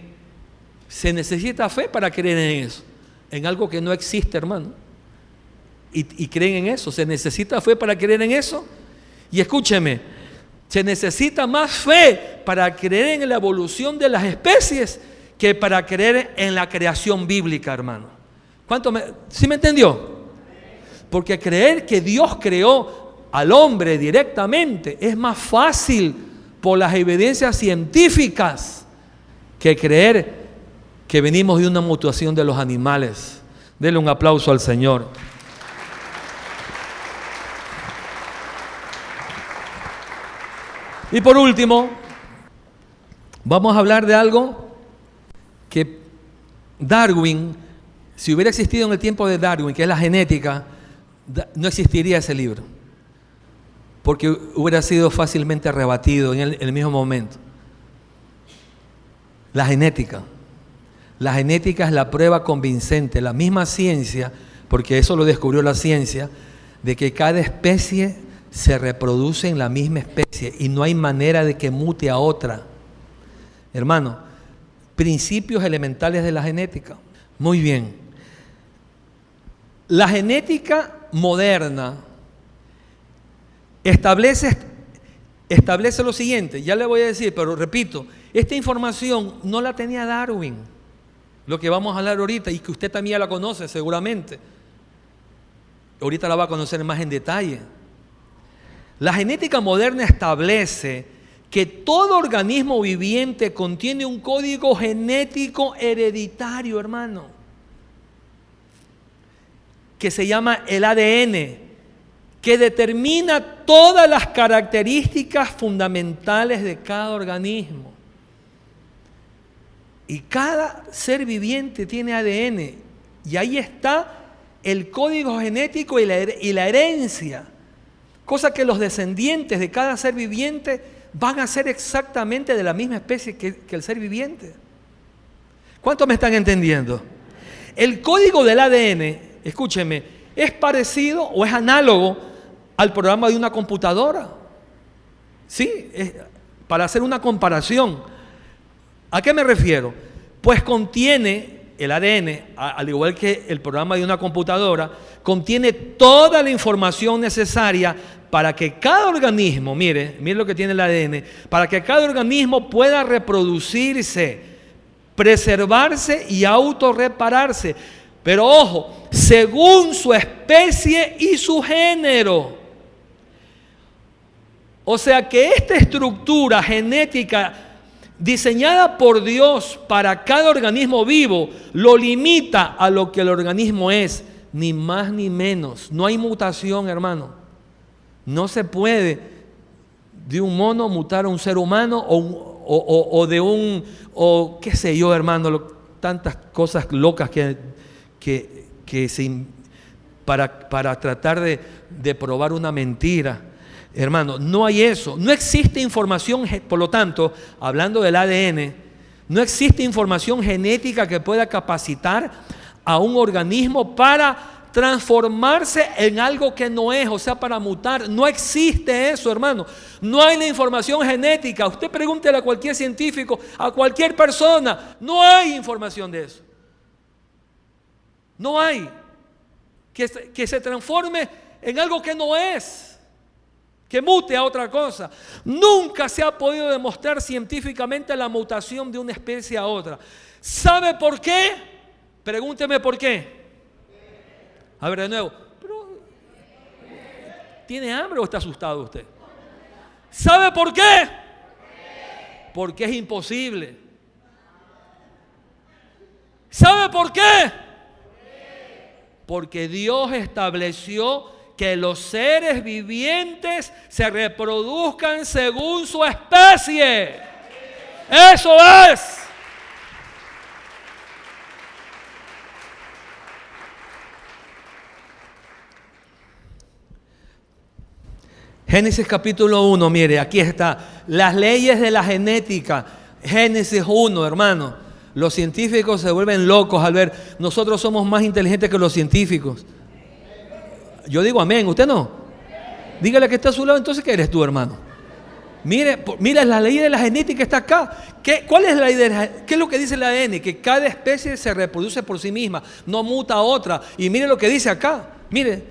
Se necesita fe para creer en eso, en algo que no existe, hermano. Y creen en eso. Se necesita fe para creer en eso. Y escúcheme, se necesita más fe para creer en la evolución de las especies que para creer en la creación bíblica, hermano. ¿Sí me entendió? Porque creer que Dios creó al hombre directamente es más fácil por las evidencias científicas que creer que venimos de una mutación de los animales. Denle un aplauso al Señor. Y por último, vamos a hablar de algo que Darwin, si hubiera existido en el tiempo de Darwin, que es la genética, no existiría ese libro, porque hubiera sido fácilmente rebatido en el mismo momento. La genética. La genética es la prueba convincente, la misma ciencia, porque eso lo descubrió la ciencia, de que cada especie se reproduce en la misma especie y no hay manera de que mute a otra. Hermano, principios elementales de la genética. Muy bien. La genética moderna establece lo siguiente, ya le voy a decir, pero repito, esta información no la tenía Darwin, lo que vamos a hablar ahorita, y que usted también la conoce seguramente. Ahorita la va a conocer más en detalle. La genética moderna establece que todo organismo viviente contiene un código genético hereditario, hermano, que se llama el ADN, que determina todas las características fundamentales de cada organismo. Y cada ser viviente tiene ADN, y ahí está el código genético y la herencia, cosa que los descendientes de cada ser viviente van a ser exactamente de la misma especie que el ser viviente. ¿Cuántos me están entendiendo? El código del ADN, escúcheme, es parecido o es análogo al programa de una computadora. Sí, para hacer una comparación. ¿A qué me refiero? Pues contiene el ADN, al igual que el programa de una computadora, contiene toda la información necesaria para que cada organismo, mire lo que tiene el ADN, para que cada organismo pueda reproducirse, preservarse y autorrepararse. Pero ojo, según su especie y su género. O sea que esta estructura genética diseñada por Dios para cada organismo vivo lo limita a lo que el organismo es, ni más ni menos. No hay mutación, hermano. No se puede de un mono mutar a un ser humano o qué sé yo, hermano, tantas cosas locas para tratar de probar una mentira. Hermano, no hay eso. No existe información, por lo tanto, hablando del ADN, no existe información genética que pueda capacitar a un organismo para transformarse en algo que no es, o sea, para mutar. No existe eso, hermano. No hay la información genética. Usted pregúntele a cualquier científico, a cualquier persona, no hay información de eso. No hay. Que se transforme en algo que no es, que mute a otra cosa. Nunca se ha podido demostrar científicamente la mutación de una especie a otra. ¿Sabe por qué? Pregúnteme por qué. A ver, de nuevo. ¿Tiene hambre o está asustado usted? ¿Sabe por qué? Porque es imposible. ¿Sabe por qué? Porque Dios estableció que los seres vivientes se reproduzcan según su especie. Eso es. Génesis capítulo 1, mire, aquí está. Las leyes de la genética. Génesis 1, hermano. Los científicos se vuelven locos al ver. Nosotros somos más inteligentes que los científicos. Yo digo amén, ¿usted no? Dígale que está a su lado, entonces ¿qué eres tú, hermano? Mire, la ley de la genética está acá. ¿Cuál es la idea? ¿Qué es lo que dice el ADN? Que cada especie se reproduce por sí misma, no muta a otra. Y mire lo que dice acá. Mire,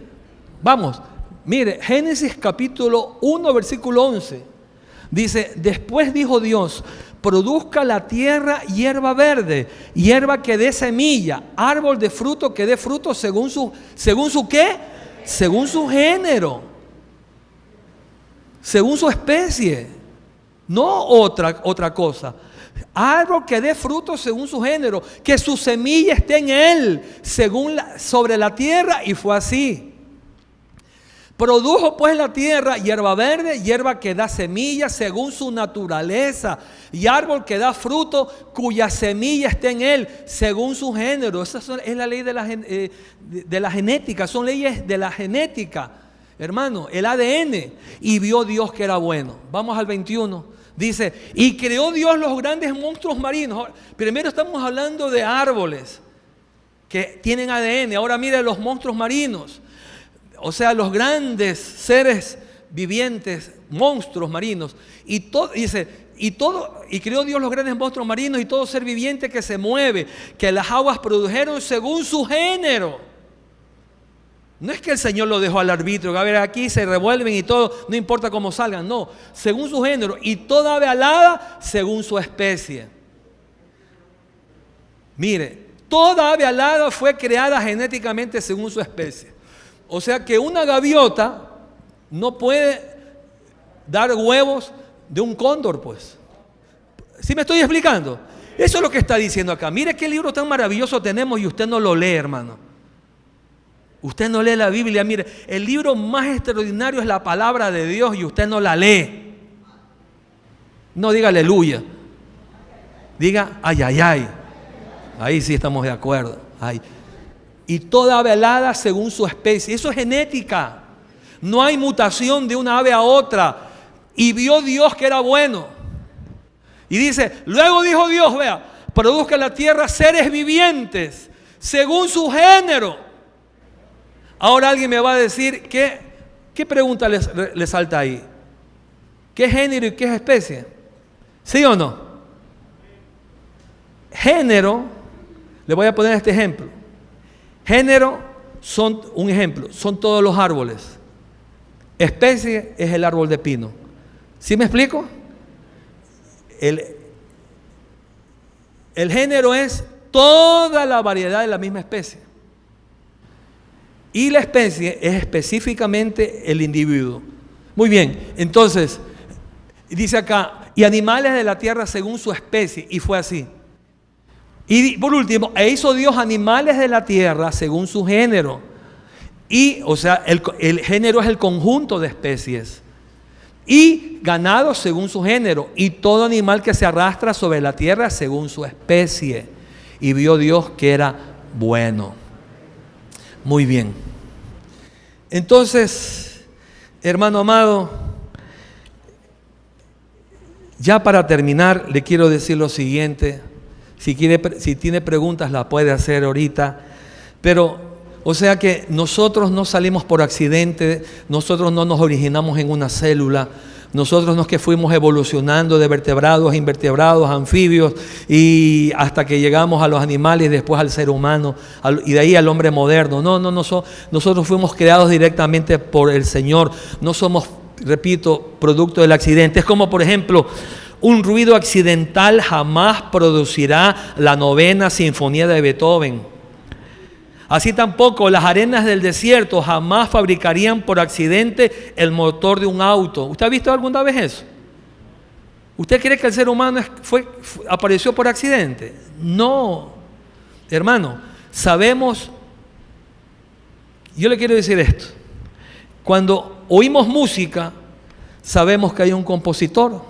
vamos. Mire, Génesis capítulo 1, versículo 11. Dice, después dijo Dios, produzca la tierra hierba verde, hierba que dé semilla, árbol de fruto que dé fruto según su ¿qué? Según su género, según su especie, no otra cosa. Árbol que dé fruto según su género, que su semilla esté en él, sobre la tierra, y fue así. Produjo pues la tierra hierba verde, hierba que da semilla según su naturaleza, y árbol que da fruto cuya semilla está en él según su género. Esa es la ley de la genética, son leyes de la genética, hermano, el ADN. Y vio Dios que era bueno. Vamos al 21. Dice, y creó Dios los grandes monstruos marinos. Primero estamos hablando de árboles que tienen ADN. Ahora mire los monstruos marinos. O sea, los grandes seres vivientes, monstruos marinos. Y creó Dios los grandes monstruos marinos y todo ser viviente que se mueve, que las aguas produjeron según su género. No es que el Señor lo dejó al arbitrio, que a ver, aquí se revuelven y todo, no importa cómo salgan, no, según su género. Y toda ave alada según su especie. Mire, toda ave alada fue creada genéticamente según su especie. O sea que una gaviota no puede dar huevos de un cóndor, pues. ¿Sí me estoy explicando? Eso es lo que está diciendo acá. Mire qué libro tan maravilloso tenemos y usted no lo lee, hermano. Usted no lee la Biblia. Mire, el libro más extraordinario es la palabra de Dios y usted no la lee. No diga aleluya. Diga ay, ay, ay. Ahí sí estamos de acuerdo. Ay. Y toda ave alada según su especie. Eso es genética. No hay mutación de una ave a otra. Y vio Dios que era bueno. Y dice, luego dijo Dios, vea, produzca la tierra seres vivientes según su género. Ahora alguien me va a decir, ¿qué pregunta le salta ahí? ¿Qué género y qué es especie? ¿Sí o no? Género, le voy a poner este ejemplo. Género un ejemplo, son todos los árboles. Especie es el árbol de pino. ¿Sí me explico? El género es toda la variedad de la misma especie. Y la especie es específicamente el individuo. Muy bien, entonces, dice acá, y animales de la tierra según su especie, y fue así. Y por último, hizo Dios animales de la tierra según su género. Y, o sea, el género es el conjunto de especies. Y ganado según su género, y todo animal que se arrastra sobre la tierra según su especie. Y vio Dios que era bueno. Muy bien. Entonces, hermano amado, ya para terminar, le quiero decir lo siguiente. Si tiene preguntas, las puede hacer ahorita. Pero, o sea que nosotros no salimos por accidente, nosotros no nos originamos en una célula. Nosotros no es que fuimos evolucionando de vertebrados a invertebrados, anfibios, y hasta que llegamos a los animales y después al ser humano, y de ahí al hombre moderno. No, nosotros fuimos creados directamente por el Señor. No somos, repito, producto del accidente. Es como, por ejemplo, un ruido accidental jamás producirá la 9ª sinfonía de Beethoven. Así tampoco las arenas del desierto jamás fabricarían por accidente el motor de un auto. ¿Usted ha visto alguna vez eso? ¿Usted cree que el ser humano apareció por accidente? No, hermano, sabemos, yo le quiero decir esto, cuando oímos música, sabemos que hay un compositor,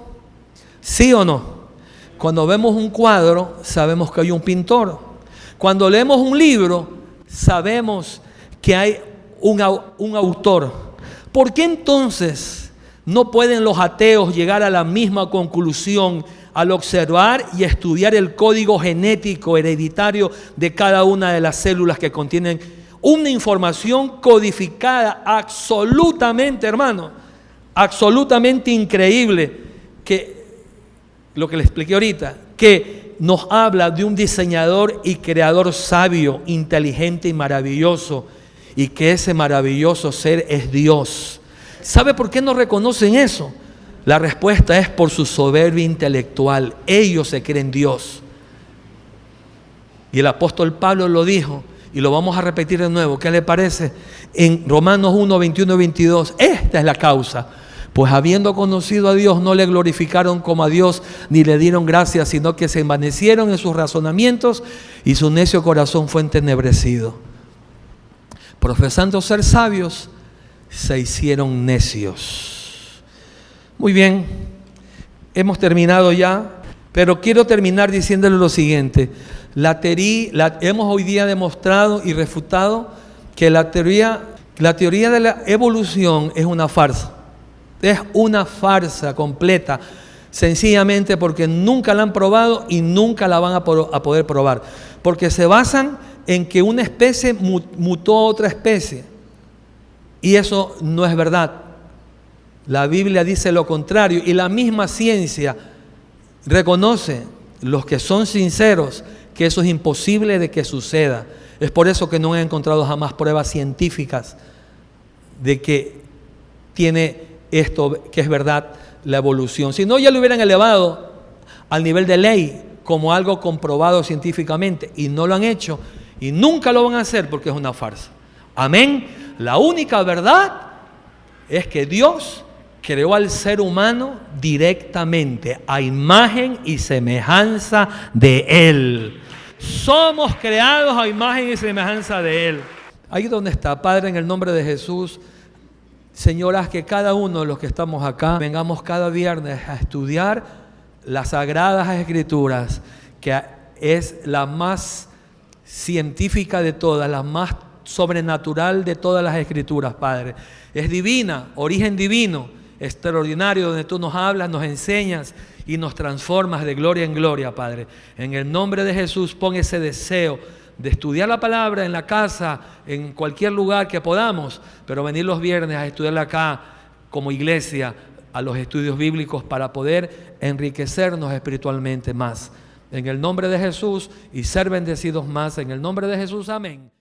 ¿sí o no? Cuando vemos un cuadro, sabemos que hay un pintor. Cuando leemos un libro, sabemos que hay un autor. ¿Por qué entonces no pueden los ateos llegar a la misma conclusión al observar y estudiar el código genético hereditario de cada una de las células que contienen una información codificada absolutamente, hermano, absolutamente increíble, que lo que le expliqué ahorita, que nos habla de un diseñador y creador sabio, inteligente y maravilloso, y que ese maravilloso ser es Dios. ¿Sabe por qué no reconocen eso? La respuesta es por su soberbia intelectual. Ellos se creen Dios. Y el apóstol Pablo lo dijo, y lo vamos a repetir de nuevo. ¿Qué le parece? En Romanos 1, 21 y 22. Esta es la causa. Pues habiendo conocido a Dios, no le glorificaron como a Dios, ni le dieron gracias, sino que se envanecieron en sus razonamientos y su necio corazón fue entenebrecido. Profesando ser sabios, se hicieron necios. Muy bien, hemos terminado ya, pero quiero terminar diciéndole lo siguiente. Hemos hoy día demostrado y refutado que la teoría de la evolución es una farsa. Es una farsa completa, sencillamente porque nunca la han probado y nunca la van a poder probar. Porque se basan en que una especie mutó a otra especie. Y eso no es verdad. La Biblia dice lo contrario y la misma ciencia reconoce, los que son sinceros, que eso es imposible de que suceda. Es por eso que no he encontrado jamás pruebas científicas de que tiene esto, que es verdad, la evolución. Si no, ya lo hubieran elevado al nivel de ley como algo comprobado científicamente, y no lo han hecho y nunca lo van a hacer porque es una farsa. Amén. La única verdad es que Dios creó al ser humano directamente a imagen y semejanza de Él. Somos creados a imagen y semejanza de Él. Ahí donde está, Padre, en el nombre de Jesús, Señor, haz que cada uno de los que estamos acá vengamos cada viernes a estudiar las Sagradas Escrituras, que es la más científica de todas, la más sobrenatural de todas las Escrituras, Padre. Es divina, origen divino, extraordinario, donde tú nos hablas, nos enseñas y nos transformas de gloria en gloria, Padre. En el nombre de Jesús, pon ese deseo de estudiar la palabra en la casa, en cualquier lugar que podamos, pero venir los viernes a estudiarla acá como iglesia, a los estudios bíblicos, para poder enriquecernos espiritualmente más. En el nombre de Jesús, y ser bendecidos más. En el nombre de Jesús, amén.